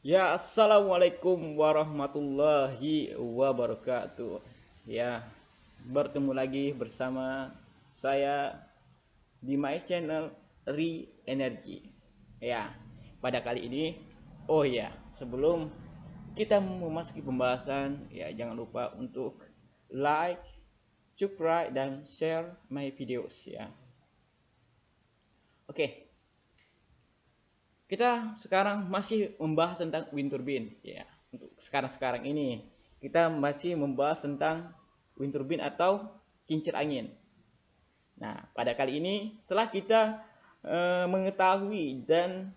Ya, assalamualaikum warahmatullahi wabarakatuh. Ya, bertemu lagi bersama saya di my channel Re Energy. Ya, pada kali ini, oh ya, sebelum kita memasuki pembahasan, ya jangan lupa untuk like, subscribe dan share my videos ya. Oke, kita sekarang masih membahas tentang wind turbine ya. Untuk sekarang ini kita masih membahas tentang wind turbine atau kincir angin. Nah, pada kali ini setelah kita mengetahui dan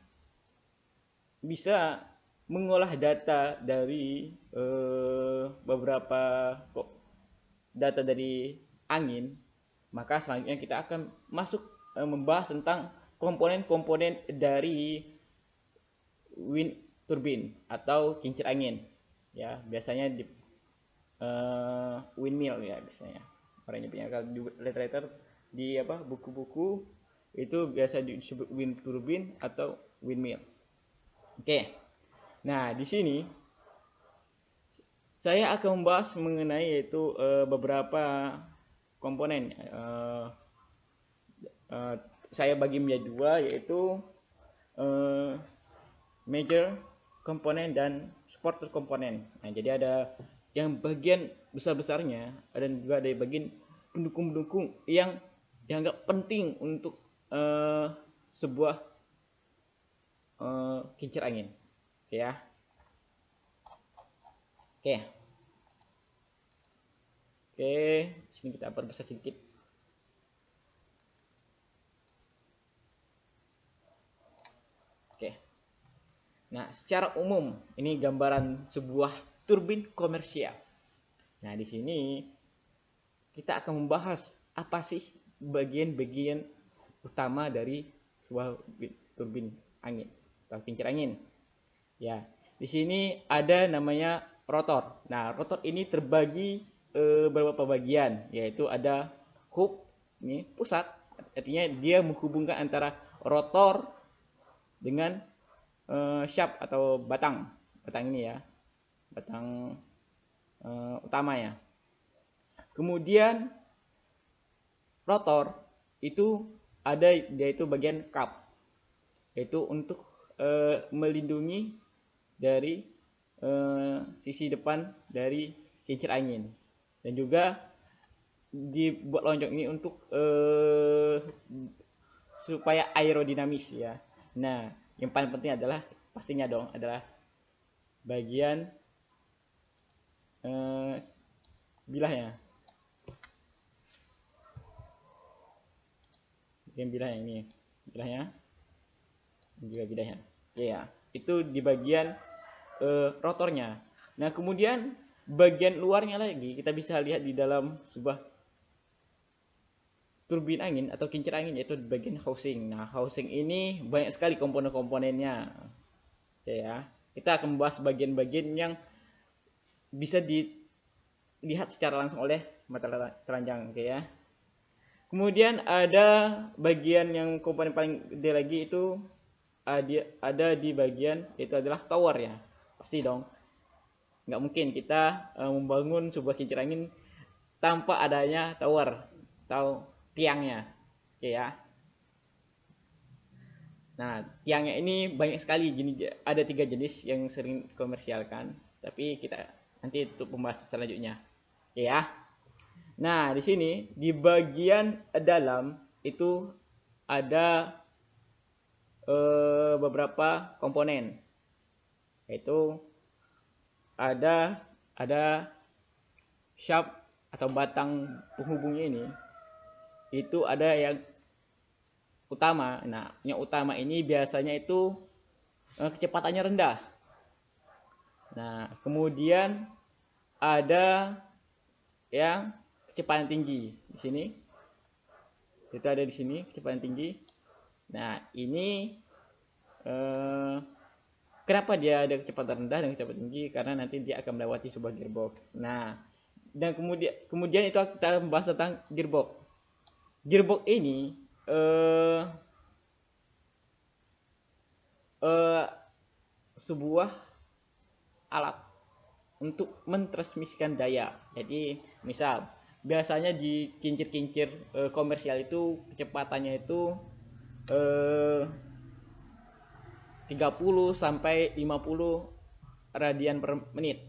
bisa mengolah data dari beberapa data dari angin, maka selanjutnya kita akan masuk membahas tentang komponen-komponen dari wind turbine atau kincir angin ya, biasanya di windmill ya, biasanya orangnya punya. Kalau di literatur di apa buku-buku itu biasa disebut wind turbine atau windmill. Oke, nah di sini saya akan membahas mengenai yaitu beberapa komponen. Uh, saya bagi menjadi dua, yaitu uh, major komponen dan supporter komponen. Nah, jadi ada yang bagian besar-besarnya, dan juga ada bagian pendukung-pendukung yang dianggap penting untuk sebuah kincir angin. Oke ya. Oke. Oke, sini kita perbesar sedikit. Oke. Nah, secara umum ini gambaran sebuah turbin komersial. Nah, di sini kita akan membahas apa sih bagian-bagian utama dari sebuah turbin angin atau kincir angin. Ya, di sini ada namanya rotor. Nah, rotor ini terbagi beberapa bagian, yaitu ada hub, ini pusat, artinya dia menghubungkan antara rotor dengan shaft atau batang. Batang ini ya, batang utama ya. Kemudian rotor itu ada, yaitu bagian cup, yaitu untuk melindungi dari sisi depan dari kincir angin, dan juga dibuat lonjong ini untuk supaya aerodinamis ya. Nah, yang paling penting adalah pastinya dong adalah bagian bilahnya. Bagian bilahnya ini, bilahnya dan juga bilahnya. Ya, itu di bagian rotornya. Nah, kemudian bagian luarnya lagi kita bisa lihat di dalam sebuah turbin angin atau kincir angin, yaitu di bagian housing. Nah, housing ini banyak sekali komponen-komponennya. Ya, kita akan membahas bagian-bagian yang bisa dilihat secara langsung oleh mata telanjang, oke ya. Kemudian ada bagian yang komponen paling gede lagi, itu ada di bagian itu adalah tower ya. Pasti dong, nggak mungkin kita membangun sebuah kincir angin tanpa adanya tower atau tiangnya, oke ya. Nah, tiangnya ini banyak sekali jenis, ada 3 jenis yang sering komersialkan, tapi kita nanti untuk pembahasan selanjutnya, oke ya. Nah, di sini di bagian dalam itu ada beberapa komponen, yaitu ada shaft atau batang penghubungnya ini, itu ada yang utama. Nah, yang utama ini biasanya itu kecepatannya rendah. Nah, kemudian ada yang kecepatan tinggi di sini. Itu ada di sini kecepatan tinggi. Nah, ini kenapa dia ada kecepatan rendah dan kecepatan tinggi? Karena nanti dia akan melewati sebuah gearbox. Nah, dan kemudian itu kita membahas tentang gearbox. Gearbox ini sebuah alat untuk mentransmisikan daya. Jadi misal biasanya di kincir-kincir komersial itu kecepatannya itu 30 sampai 50 radian per menit,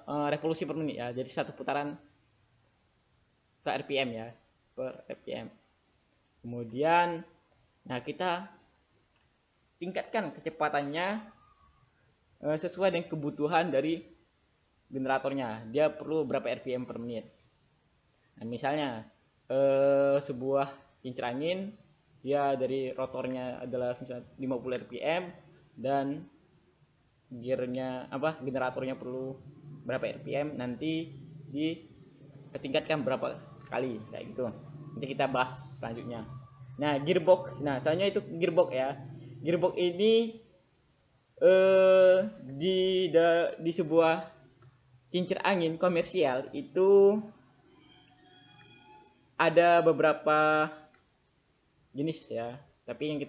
revolusi per menit ya. Jadi satu putaran per RPM ya, per RPM. Kemudian nah kita tingkatkan kecepatannya sesuai dengan kebutuhan dari generatornya. Dia perlu berapa RPM per menit. Nah, misalnya sebuah kincir angin dia dari rotornya adalah misalnya 50 RPM dan gearnya generatornya perlu berapa RPM, nanti ditingkatkan berapa kali kayak gitu. Nanti kita bahas selanjutnya. Nah, gearbox. Nah, selanjutnya itu gearbox ya. Gearbox ini di sebuah kincir angin komersial itu ada beberapa jenis ya. Tapi yang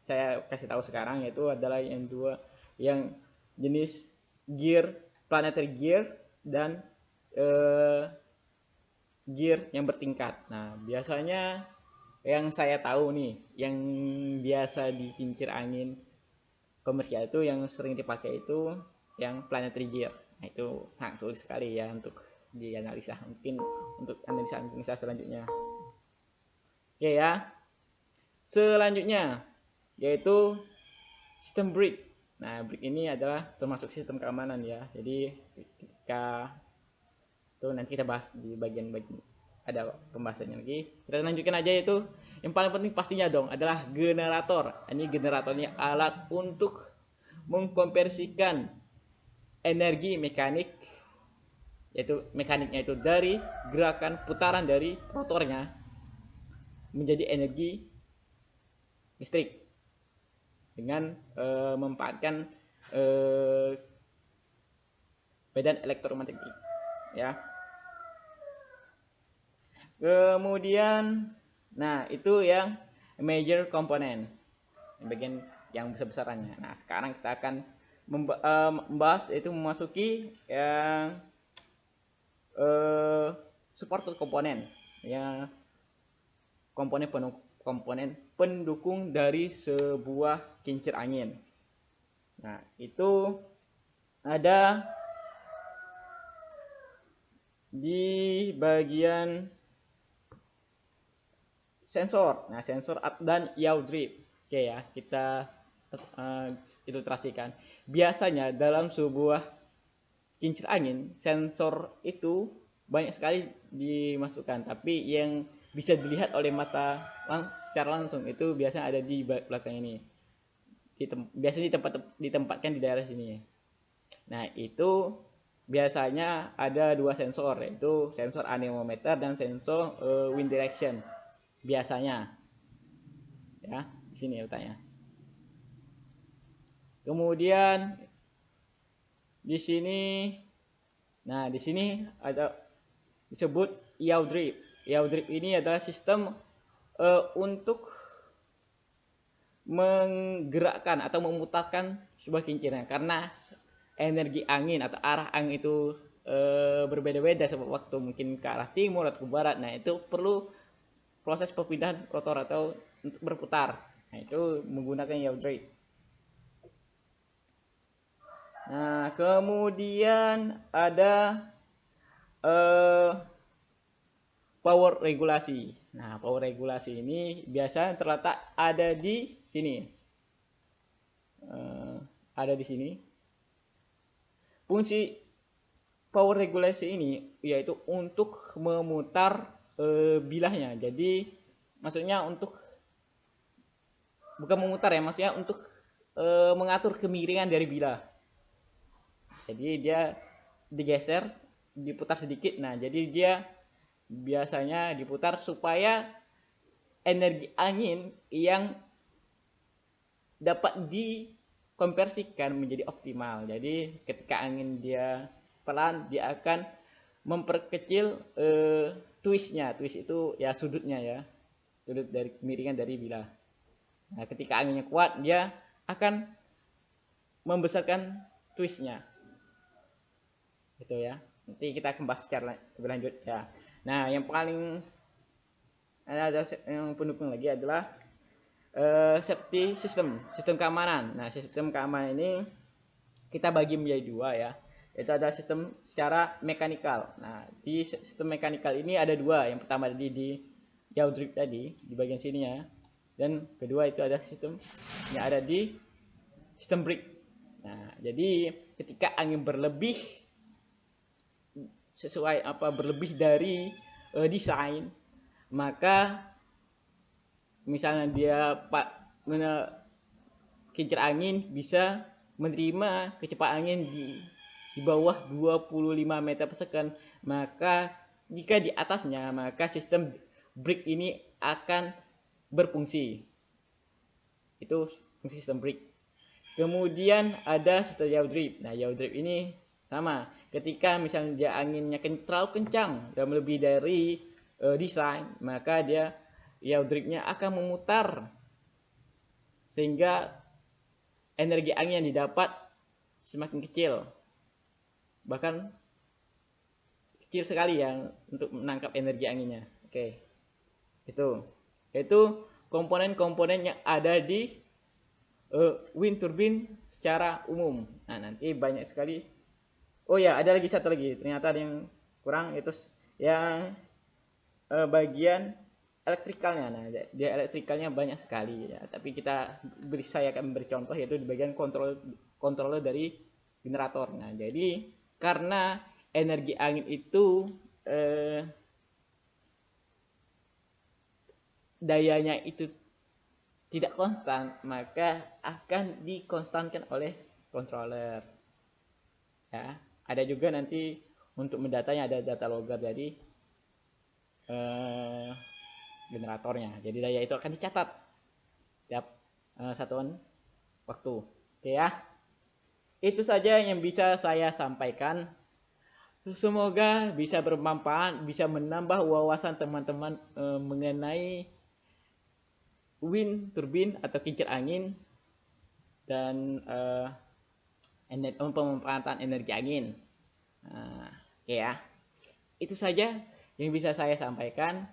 saya kasih tahu sekarang yaitu adalah yang jenis gear, planetary gear dan gear yang bertingkat. Nah, biasanya yang saya tahu nih, yang biasa di kincir angin komersial itu yang sering dipakai itu yang planetary gear. Nah, itu sangat sulit sekali ya untuk dianalisa. Mungkin untuk analisa selanjutnya. Oke ya. Selanjutnya yaitu sistem brick. Nah, brick ini adalah termasuk sistem keamanan ya. Jadi ketika itu nanti kita bahas di bagian-bagian ada pembahasannya lagi. Kita lanjutkan aja, itu yang paling penting pastinya dong adalah generator. Ini generatornya alat untuk mengkonversikan energi mekanik, yaitu mekaniknya itu dari gerakan putaran dari rotornya menjadi energi listrik dengan memanfaatkan medan elektromagnetik ya. Kemudian nah itu yang major component, bagian yang besar-besarannya. Nah, sekarang kita akan membahas, itu memasuki yang supporter komponen ya, komponen pendukung dari sebuah kincir angin. Nah, itu ada di bagian sensor. Nah, sensor up dan yaw drift. Oke ya, kita ilustrasikan. Biasanya dalam sebuah kincir angin, sensor itu banyak sekali dimasukkan, tapi yang bisa dilihat oleh mata secara langsung itu biasanya ada di belakang ini. Biasanya ditempatkan di daerah sini. Nah, itu biasanya ada dua sensor, yaitu sensor anemometer dan sensor wind direction. Biasanya ya, di sini letaknya. Kemudian di sini, nah di sini ada disebut yaw drift. Yaw drift ini adalah sistem untuk menggerakkan atau memutarkan sebuah kincirnya, karena energi angin atau arah angin itu berbeda-beda setiap waktu, mungkin ke arah timur atau ke barat. Nah, itu perlu proses perpindahan rotor atau untuk berputar. Nah, itu menggunakan yaw drift. Nah, kemudian ada power regulasi. Nah, power regulasi ini biasanya terletak ada di sini. Ada di sini. Fungsi power regulasi ini yaitu untuk memutar bilahnya. Jadi maksudnya untuk bukan memutar ya, maksudnya untuk mengatur kemiringan dari bilah. Jadi dia digeser, diputar sedikit. Nah, jadi dia biasanya diputar supaya energi angin yang dapat dikonversikan menjadi optimal. Jadi ketika angin dia pelan, dia akan memperkecil twistnya. Twist itu ya sudutnya ya, sudut dari kemiringan dari bilah. Nah, ketika anginnya kuat, dia akan membesarkan twistnya. Gitu ya. Nanti kita akan bahas secara lebih lanjut ya. Nah, yang paling ada yang pendukung lagi adalah safety system, sistem keamanan. Nah, sistem keamanan ini kita bagi menjadi dua ya. Itu ada sistem secara mekanikal. Nah, di sistem mekanikal ini ada dua. Yang pertama di yaw drip tadi di bagian sini ya. Dan kedua itu ada sistem yang ada di sistem brake. Nah, jadi ketika angin berlebih sesuai berlebih dari desain, maka misalnya dia kincir angin bisa menerima kecepatan angin di bawah 25 meter per second, maka jika di atasnya maka sistem brake ini akan berfungsi. Itu fungsi sistem brake. Kemudian ada sistem yaw drip. Nah, yaw drip ini sama. Ketika misalnya dia anginnya terlalu kencang dan melebihi dari desain, maka dia yaw dripnya akan memutar sehingga energi angin yang didapat semakin kecil, bahkan kecil sekali ya untuk menangkap energi anginnya. Oke, itu komponen-komponen yang ada di wind turbine secara umum. Nah, nanti banyak sekali. Oh ya, ada lagi satu lagi, ternyata ada yang kurang, itu yang bagian elektrikalnya. Nah, dia elektrikalnya banyak sekali ya, tapi saya akan memberi contoh, yaitu di bagian controller dari generator. Nah, jadi karena energi angin itu dayanya itu tidak konstan, maka akan dikonstankan oleh controller ya. Ada juga nanti untuk mendatanya ada data logger dari generatornya. Jadi daya itu akan dicatat tiap satuan waktu. Oke ya. Itu saja yang bisa saya sampaikan. Semoga bisa bermanfaat, bisa menambah wawasan teman-teman mengenai wind turbine atau kincir angin dan pemanfaatan energi angin. Oke ya. Itu saja yang bisa saya sampaikan.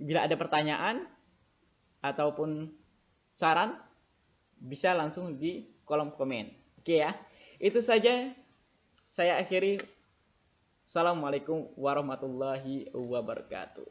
Bila ada pertanyaan ataupun saran, bisa langsung di kolom komen. Oke ya. Itu saja. Saya akhiri. Assalamualaikum warahmatullahi wabarakatuh.